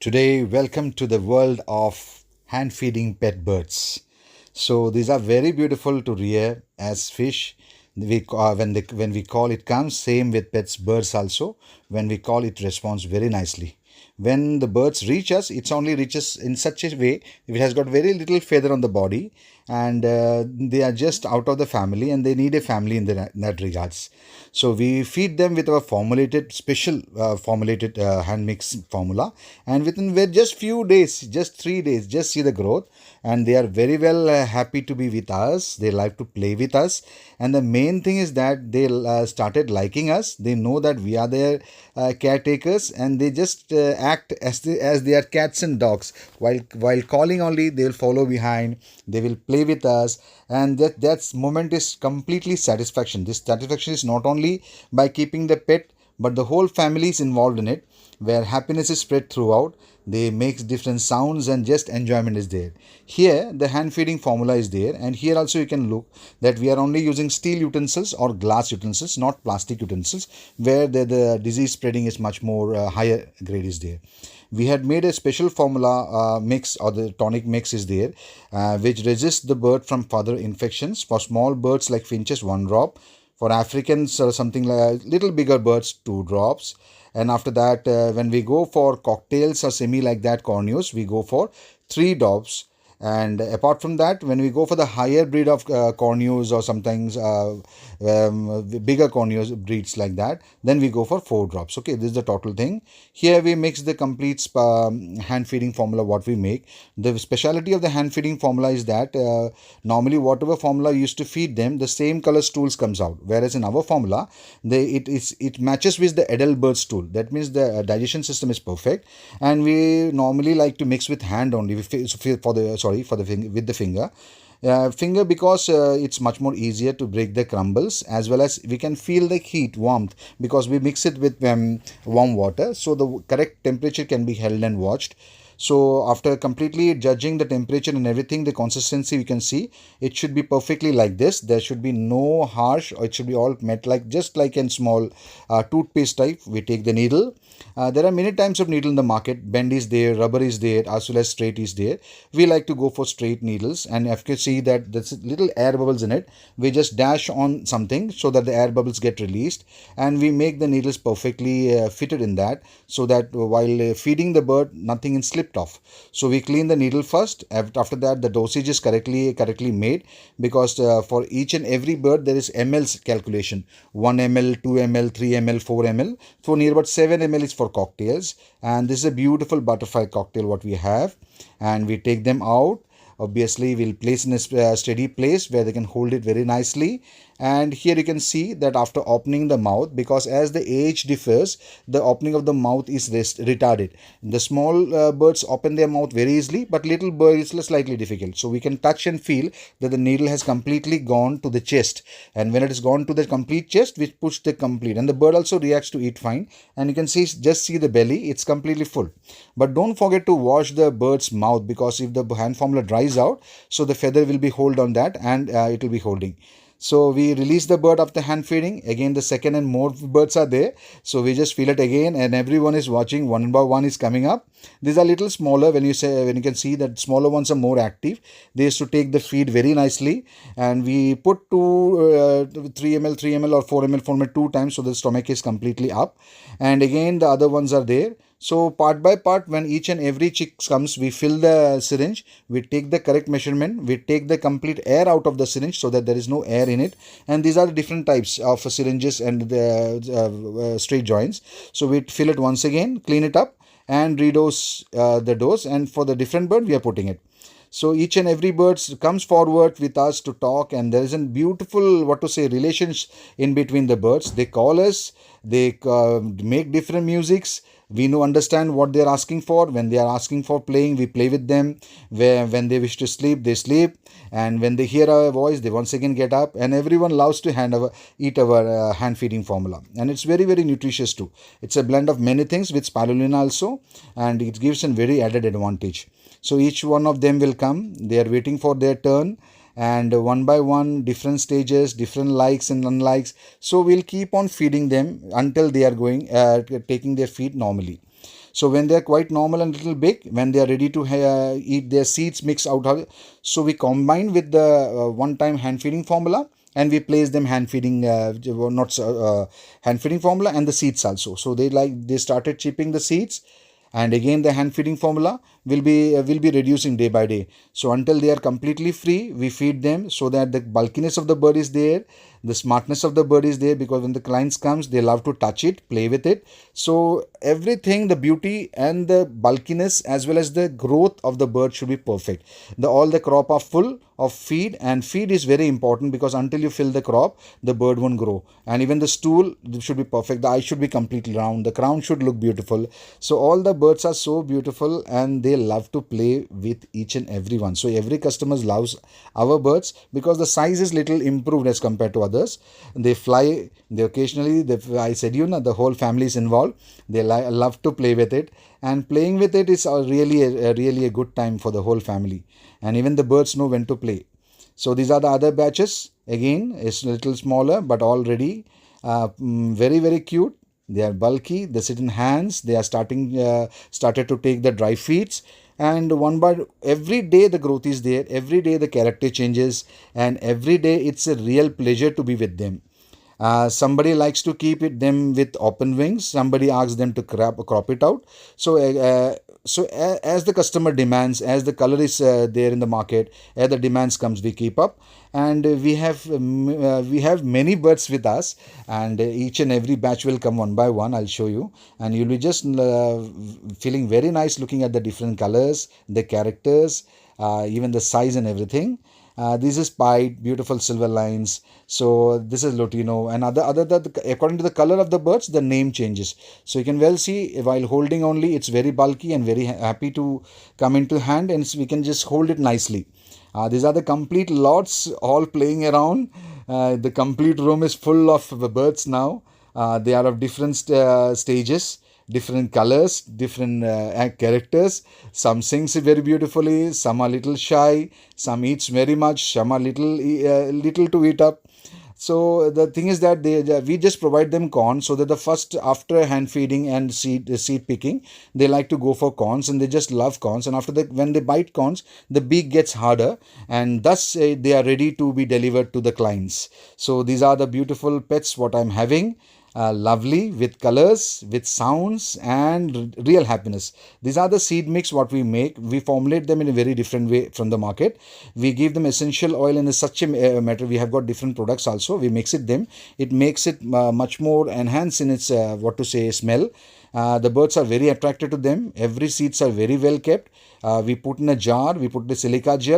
Today, welcome to the world of hand feeding pet birds. So these are very beautiful to rear as fish. When we call it comes, same with pets birds also. When we call it responds very nicely. When the birds reach us, it's only reaches in such a way. It has got very little feather on the body, and they are just out of the family, and they need a family in that regards. So we feed them with our formulated, special formulated hand mix formula, and within just few days, just 3 days, just see the growth, and they are very well happy to be with us. They like to play with us, and the main thing is that they started liking us. They know that we are their caretakers, and they just act as they are cats and dogs. While calling only, they will follow behind. They will play with us, and that moment is completely satisfaction. This satisfaction is not only by keeping the pet, but the whole family is involved in it, where happiness is spread throughout. They make different sounds, and just enjoyment is there. Here the hand feeding formula is there, and here also you can look that we are only using steel utensils or glass utensils, not plastic utensils, where the disease spreading is much more higher grade is there. We had made a special formula mix, or the tonic mix is there, which resists the bird from further infections. For small birds like finches, 1 drop. For Africans or something like little bigger birds, 2 drops. And after that, when we go for cocktails or semi like that corneos, we go for 3 drops. And apart from that, when we go for the higher breed of corneos, or sometimes bigger corneos breeds like that, then we go for 4 drops. Okay, this is the total thing. Here we mix the complete hand feeding formula what we make. The speciality of the hand feeding formula is that normally whatever formula used to feed them, the same color stools comes out, whereas in our formula it matches with the adult bird stool. That means the digestion system is perfect, and we normally like to mix with hand only for the with the finger, because it's much more easier to break the crumbles, as well as we can feel the heat warmth, because we mix it with warm water, so the correct temperature can be held and watched. So after completely judging the temperature and everything, the consistency we can see it should be perfectly like this. There should be no harsh, or it should be all met like just like in small toothpaste type. We take the needle. There are many types of needle in the market. Bend is there, rubber is there, as well as straight is there. We like to go for straight needles, and if you see that there's little air bubbles in it, we just dash on something so that the air bubbles get released, and we make the needles perfectly fitted in that, so that while feeding the bird, nothing is slipped off. So we clean the needle first. After that, the dosage is correctly made, because for each and every bird there is mLs calculation: 1 ml, 2 ml, 3 ml, 4 ml. So near about 7 ml is for cocktails, and this is a beautiful butterfly cocktail what we have. And we take them out. Obviously we'll place in a steady place where they can hold it very nicely. And here you can see that after opening the mouth, because as the age differs, the opening of the mouth is retarded. The small birds open their mouth very easily, but little birds is slightly difficult. So we can touch and feel that the needle has completely gone to the chest, and when it is gone to the complete chest, we push the complete, and the bird also reacts to it fine. And you can see the belly, it's completely full. But don't forget to wash the bird's mouth, because if the hand formula dries out, so the feather will be hold on that, and it will be holding. So we release the bird after hand feeding. Again, the second and more birds are there. So we just feel it again, and everyone is watching. One by one is coming up. These are little smaller. When you can see that smaller ones are more active. They used to take the feed very nicely, and we put 3 ml or 4 ml 2 times, so the stomach is completely up. And again, the other ones are there. So part by part, when each and every chick comes, we fill the syringe, we take the correct measurement, we take the complete air out of the syringe so that there is no air in it. And these are the different types of syringes and the straight joints. So we fill it once again, clean it up, and redose the dose. And for the different bird, we are putting it. So each and every bird comes forward with us to talk, and there is a beautiful, relations in between the birds. They call us, they make different musics. We know understand what they are asking for. When they are asking for playing, we play with them. When they wish to sleep, they sleep. And when they hear our voice, they once again get up. And everyone loves to eat our hand feeding formula. And it's very, very nutritious too. It's a blend of many things with spirulina also, and it gives a very added advantage. So each one of them will come. They are waiting for their turn, and one by one, different stages, different likes and unlikes. So we'll keep on feeding them until they are taking their feed normally. So when they are quite normal and little big, when they are ready to eat, their seeds mix out. So we combine with the one-time hand feeding formula, and we place them hand feeding, not hand feeding formula and the seeds also. So they started chipping the seeds, and again the hand feeding formula will be reducing day by day. So until they are completely free, we feed them, so that the bulkiness of the bird is there, the smartness of the bird is there, because when the clients comes, they love to touch it, play with it. So everything, the beauty and the bulkiness as well as the growth of the bird should be perfect. All the crop are full of feed, and feed is very important, because until you fill the crop, the bird won't grow. And even the stool should be perfect, the eye should be completely round, the crown should look beautiful. So all the birds are so beautiful, and they love to play with each and every one. So every customer loves our birds, because the size is little improved as compared to others. They fly, they occasionally, I said, the whole family is involved. They love to play with it, and playing with it is really a good time for the whole family. And even the birds know when to play. So these are the other batches. Again, it's a little smaller, but already very, very cute. They are bulky. They sit in hands. They are started to take the dry feeds. And one by every day the growth is there. Every day the character changes, and every day it's a real pleasure to be with them. Somebody likes to keep them with open wings. Somebody asks them to crop it out. So as the customer demands, as the color is there in the market, as the demands comes, we keep up. And we have many birds with us, and each and every batch will come one by one. I'll show you, and you'll be just feeling very nice looking at the different colors, the characters, even the size and everything. This is pied, beautiful silver lines. So this is Lutino, and according to the color of the birds, the name changes. So you can well see, while holding only, it's very bulky and very happy to come into hand, and we can just hold it nicely. These are the complete lots all playing around. The complete room is full of birds now. They are of different stages, different colors, different characters. Some sings very beautifully, some are little shy, some eats very much, some are little to eat up. So the thing is that we just provide them corn, so that the first, after hand feeding and seed picking, they like to go for corns, and they just love corns. And after that, when they bite corns, the beak gets harder, and thus they are ready to be delivered to the clients. So these are the beautiful pets what I'm having. Lovely, with colors, with sounds, and real happiness. These are the seed mix what we make. We formulate them in a very different way from the market. We give them essential oil in such a matter. We have got different products also. We mix it them. It makes it much more enhanced in its smell. The birds are very attracted to them. Every seeds are very well kept. We put in a jar. We put the silica gel